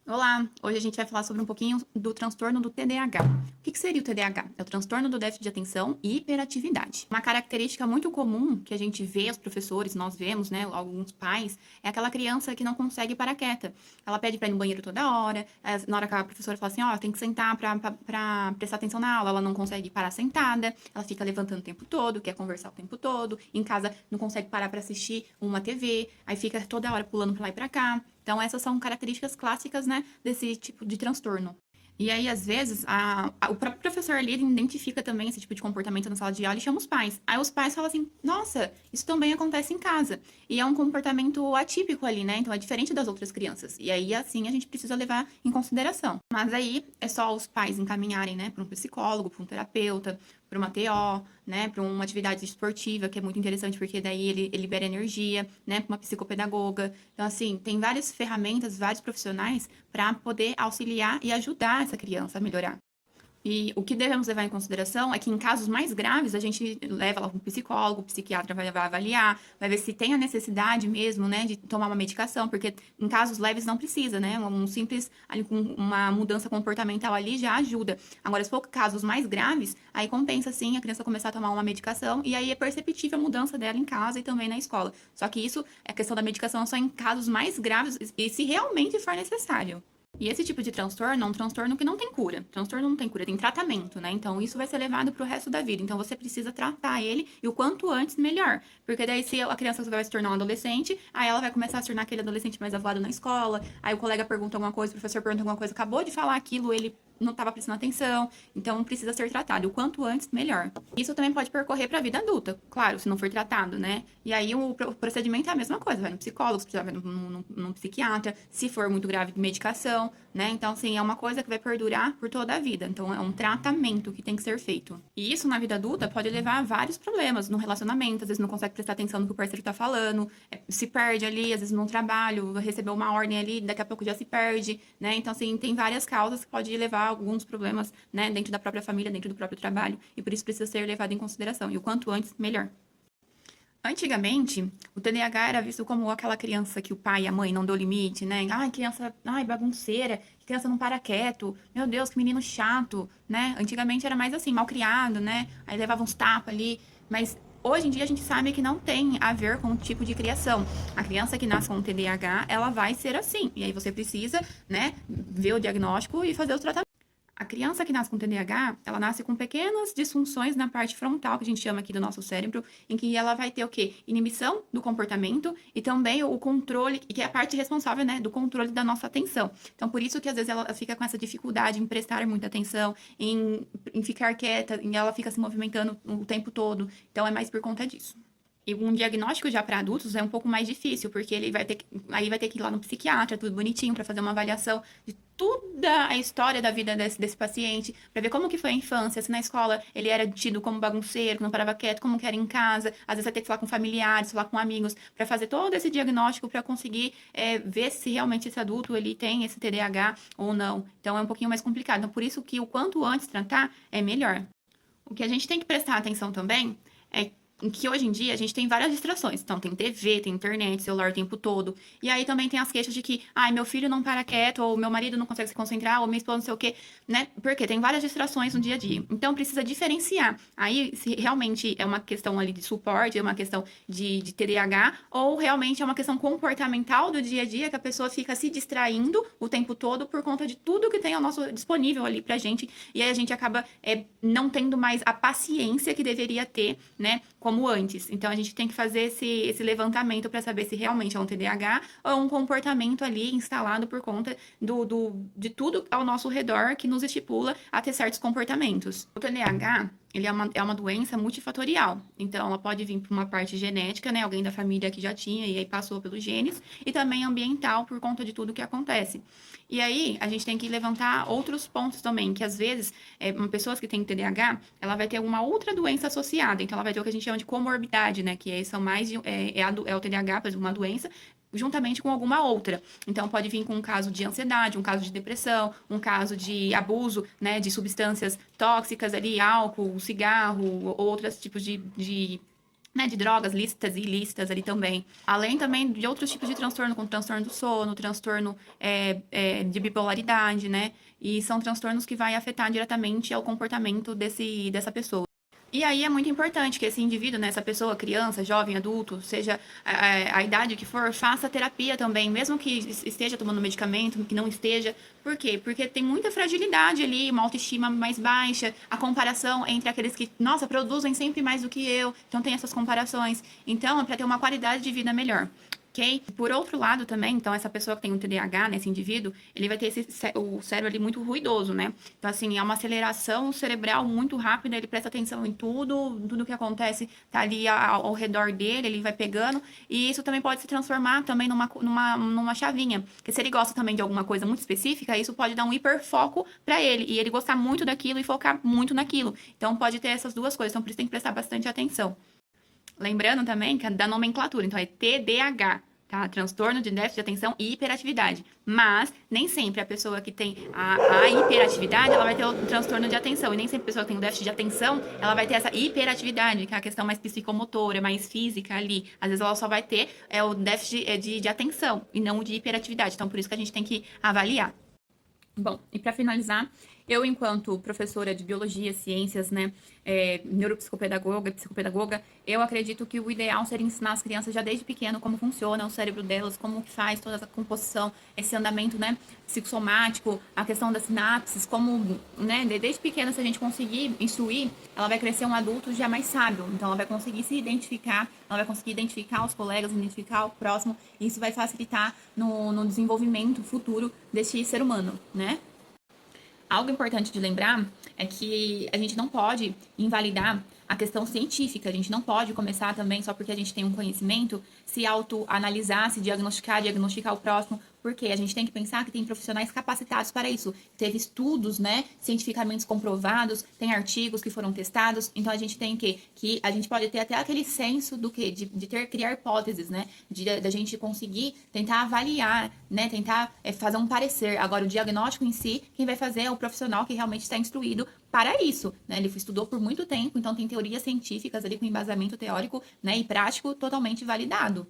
Olá, hoje a gente vai falar sobre um pouquinho do transtorno do TDAH. O que seria o TDAH? É o transtorno do déficit de atenção e hiperatividade. Uma característica muito comum que a gente vê, os professores, nós vemos, né, alguns pais, é aquela criança que não consegue parar quieta. Ela pede para ir no banheiro toda hora, na hora que a professora fala assim, ó, tem que sentar para prestar atenção na aula, ela não consegue parar sentada, ela fica levantando o tempo todo, quer conversar o tempo todo, em casa não consegue parar para assistir uma TV, aí fica toda hora pulando para lá e para cá. Então, essas são características clássicas, né, desse tipo de transtorno. E aí, às vezes, o próprio professor ali ele identifica também esse tipo de comportamento na sala de aula e chama os pais. Aí os pais falam assim, nossa, isso também acontece em casa. E é um comportamento atípico ali, né? Então é diferente das outras crianças. E aí, assim, a gente precisa levar em consideração. Mas aí é só os pais encaminharem, né, para um psicólogo, para um terapeuta, para uma TO, né, para uma atividade esportiva, que é muito interessante, porque daí ele libera energia, né, para uma psicopedagoga. Então, assim, tem várias ferramentas, vários profissionais para poder auxiliar e ajudar essa criança a melhorar. E o que devemos levar em consideração é que em casos mais graves, a gente leva lá para um psicólogo, o psiquiatra vai avaliar, vai ver se tem a necessidade mesmo, né, de tomar uma medicação, porque em casos leves não precisa, né, um simples, ali, com uma mudança comportamental ali já ajuda. Agora, se for casos mais graves, aí compensa sim a criança começar a tomar uma medicação e aí é perceptível a mudança dela em casa e também na escola. Só que isso, a questão da medicação é só em casos mais graves e se realmente for necessário. E esse tipo de transtorno é um transtorno que não tem cura. Transtorno não tem cura, tem tratamento, né? Então isso vai ser levado pro resto da vida. Então você precisa tratar ele e o quanto antes melhor. Porque daí se a criança vai se tornar um adolescente, aí ela vai começar a se tornar aquele adolescente mais avoado na escola, aí o colega pergunta alguma coisa, o professor pergunta alguma coisa, acabou de falar aquilo, ele não estava prestando atenção, então precisa ser tratado. O quanto antes, melhor. Isso também pode percorrer para a vida adulta, claro, se não for tratado, né? E aí o procedimento é a mesma coisa, vai no psicólogo, se precisar vai no psiquiatra, se for muito grave, medicação, né? Então, assim, é uma coisa que vai perdurar por toda a vida. Então, é um tratamento que tem que ser feito. E isso na vida adulta pode levar a vários problemas no relacionamento, às vezes não consegue prestar atenção no que o parceiro tá falando, se perde ali, às vezes no trabalho, recebeu uma ordem ali, daqui a pouco já se perde, né? Então, assim, tem várias causas que pode levar a alguns problemas, né, dentro da própria família, dentro do próprio trabalho, e por isso precisa ser levado em consideração. E o quanto antes, melhor. Antigamente, o TDAH era visto como aquela criança que o pai e a mãe não dão limite, né? Ai, criança, ai, bagunceira, que criança não para quieto, meu Deus, que menino chato, né? Antigamente era mais assim, mal criado, né? Aí levava uns tapas ali, mas hoje em dia a gente sabe que não tem a ver com o tipo de criação. A criança que nasce com TDAH, ela vai ser assim, e aí você precisa, né, ver o diagnóstico e fazer os tratamentos. A criança que nasce com TDAH, ela nasce com pequenas disfunções na parte frontal, que a gente chama aqui do nosso cérebro, em que ela vai ter o quê? Inibição do comportamento e também o controle, que é a parte responsável, né, do controle da nossa atenção. Então, por isso que às vezes ela fica com essa dificuldade em prestar muita atenção, em ficar quieta, e ela fica se movimentando o tempo todo. Então, é mais por conta disso. E um diagnóstico já para adultos é um pouco mais difícil, porque ele vai ter que, aí vai ter que ir lá no psiquiatra, tudo bonitinho, para fazer uma avaliação de toda a história da vida desse paciente, para ver como que foi a infância, se na escola ele era tido como bagunceiro, que não parava quieto, como que era em casa, às vezes vai ter que falar com familiares, falar com amigos, para fazer todo esse diagnóstico, para conseguir ver se realmente esse adulto ele tem esse TDAH ou não. Então é um pouquinho mais complicado. Então por isso que o quanto antes tratar é melhor. O que a gente tem que prestar atenção também é que hoje em dia a gente tem várias distrações. Então, tem TV, tem internet, celular o tempo todo. E aí também tem as queixas de que, ai, meu filho não para quieto, ou meu marido não consegue se concentrar, ou minha esposa não sei o quê, né? Porque tem várias distrações no dia a dia. Então, precisa diferenciar. Aí, se realmente é uma questão ali de suporte, é uma questão de TDAH, ou realmente é uma questão comportamental do dia a dia, que a pessoa fica se distraindo o tempo todo por conta de tudo que tem ao nosso disponível ali pra gente. E aí a gente acaba não tendo mais a paciência que deveria ter, né? Como antes. Então a gente tem que fazer esse levantamento para saber se realmente é um TDAH ou é um comportamento ali instalado por conta de tudo ao nosso redor que nos estimula a ter certos comportamentos. O TDAH, ele é uma doença multifatorial. Então, ela pode vir por uma parte genética, né? Alguém da família que já tinha e aí passou pelos genes, e também ambiental por conta de tudo que acontece. E aí, a gente tem que levantar outros pontos também, que às vezes, uma pessoa que tem TDAH, ela vai ter uma outra doença associada. Então, ela vai ter o que a gente chama de comorbidade, né? Que aí são mais, é o TDAH, por exemplo, uma doença, juntamente com alguma outra. Então, pode vir com um caso de ansiedade, um caso de depressão, um caso de abuso, né, de substâncias tóxicas ali, álcool, cigarro, ou outros tipos de né, de drogas lícitas e ilícitas ali também. Além também de outros tipos de transtorno, como transtorno do sono, transtorno de bipolaridade, né? E são transtornos que vai afetar diretamente ao comportamento dessa pessoa. E aí é muito importante que esse indivíduo, né, essa pessoa, criança, jovem, adulto, seja a idade que for, faça terapia também, mesmo que esteja tomando medicamento, que não esteja. Por quê? Porque tem muita fragilidade ali, uma autoestima mais baixa, a comparação entre aqueles que, nossa, produzem sempre mais do que eu, então tem essas comparações. Então, é para ter uma qualidade de vida melhor. Ok? Por outro lado também, então essa pessoa que tem um TDAH, né, esse indivíduo, ele vai ter o cérebro ali muito ruidoso, né? Então, assim, é uma aceleração cerebral muito rápida, ele presta atenção em tudo que acontece tá ali ao redor dele, ele vai pegando, e isso também pode se transformar também numa chavinha, porque se ele gosta também de alguma coisa muito específica, isso pode dar um hiperfoco para ele, e ele gostar muito daquilo e focar muito naquilo. Então, pode ter essas duas coisas, então por isso tem que prestar bastante atenção. Lembrando também que é da nomenclatura, então é TDAH, tá? Transtorno de déficit de atenção e hiperatividade. Mas nem sempre a pessoa que tem a hiperatividade, ela vai ter o transtorno de atenção. E nem sempre a pessoa que tem o déficit de atenção, ela vai ter essa hiperatividade, que é a questão mais psicomotora, mais física ali. Às vezes ela só vai ter o déficit de atenção e não o de hiperatividade. Então, por isso que a gente tem que avaliar. Bom, e para finalizar, eu, enquanto professora de biologia, ciências, né, neuropsicopedagoga, psicopedagoga, eu acredito que o ideal seria ensinar as crianças já desde pequeno como funciona o cérebro delas, como que faz toda essa composição, esse andamento, né, psicossomático, a questão das sinapses, como, né, desde pequena, se a gente conseguir instruir, ela vai crescer um adulto já mais sábio, então ela vai conseguir se identificar, ela vai conseguir identificar os colegas, identificar o próximo, e isso vai facilitar no desenvolvimento futuro deste ser humano, né? Algo importante de lembrar é que a gente não pode invalidar a questão científica, a gente não pode começar também só porque a gente tem um conhecimento, se autoanalisar, se diagnosticar o próximo, porque a gente tem que pensar que tem profissionais capacitados para isso. Teve estudos, né, cientificamente comprovados, tem artigos que foram testados, então a gente tem que a gente pode ter até aquele senso do quê? De criar hipóteses, né, da gente conseguir tentar avaliar, né, tentar fazer um parecer. Agora, o diagnóstico em si, quem vai fazer é o profissional que realmente está instruído para isso, né? Ele estudou por muito tempo, então tem teorias científicas ali com embasamento teórico, né, e prático totalmente validado.